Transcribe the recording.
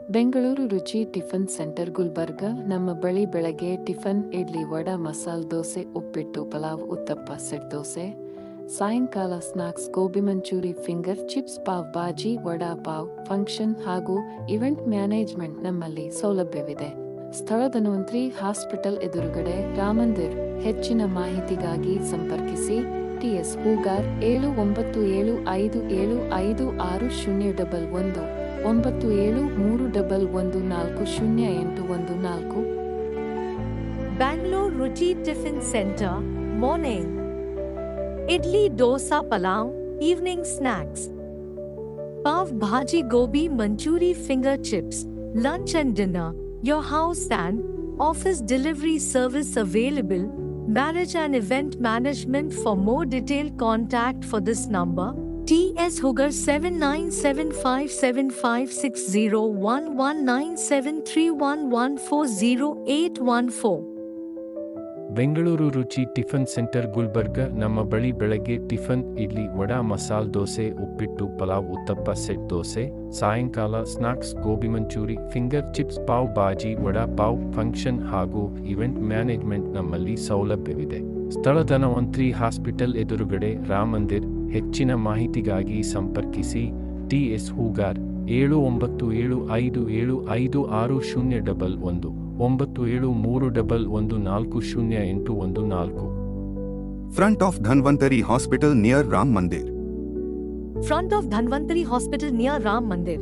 Bengaluru Ruchi tiffin centre Gulbarga. ನಮ್ಮ ಬಳಿ ಬೆಳಗ್ಗೆ ಟಿಫನ್ ಇಡ್ಲಿ, ವಡಾ, ಮಸಾಲ್ ದೋಸೆ, ಉಪ್ಪಿಟ್ಟು, ಪಲಾವ್, ಉತ್ತಪ್ಪ, ಸೆಟ್ ದೋಸೆ. ಸಾಯಂಕಾಲ snacks gobi manchurian, finger chips, pav bhaji, vada pav. Function ಹಾಗೂ ಇವೆಂಟ್ ಮ್ಯಾನೇಜ್ಮೆಂಟ್ ನಮ್ಮಲ್ಲಿ ಸೌಲಭ್ಯವಿದೆ. ಸ್ಥಳ ಧನ್ವಂತರಿ ಹಾಸ್ಪಿಟಲ್ ಎದುರುಗಡೆ, ರಾಮಮಂದಿರ್. ಹೆಚ್ಚಿನ ಮಾಹಿತಿಗಾಗಿ ಸಂಪರ್ಕಿಸಿ TS Hoogar 7935756011 9731140814. Bangalore Ruchi Tiffin Center, morning. Idli, dosa, palav, evening snacks. Pav bhaji, gobi, manchuri, finger chips, lunch and dinner. Your house and office delivery service available. Marriage and event management. For more detailed contact for this number. TS Hugar 79757560119731140814. Bengaluru Ruchi tiffin centre Gulbarga. ನಮ್ಮ ಬಳಿ ಬೆಳಗ್ಗೆ tiffin idli, vada, masala dosa, uppittu, pulao, uttapam, set dosa. ಸಾಯಂಕಾಲ snacks gobi manchurian, finger chips, pav bhaji, vada pav. Function ಹಾಗೂ event management ನಮ್ಮಲ್ಲಿ ಸೌಲಭ್ಯವಿದೆ. ಸ್ಥಳ Dhanvantari hospital ಎದುರುಗಡೆ, ರಾಮಮಂದಿರ್. ಹೆಚ್ಚಿನ ಮಾಹಿತಿಗಾಗಿ ಸಂಪರ್ಕಿಸಿ TS Hoogar 7975756011 9731140814. Front of Dhanvantari Hospital near Ram Mandir. Front of Dhanvantari Hospital near Ram Mandir.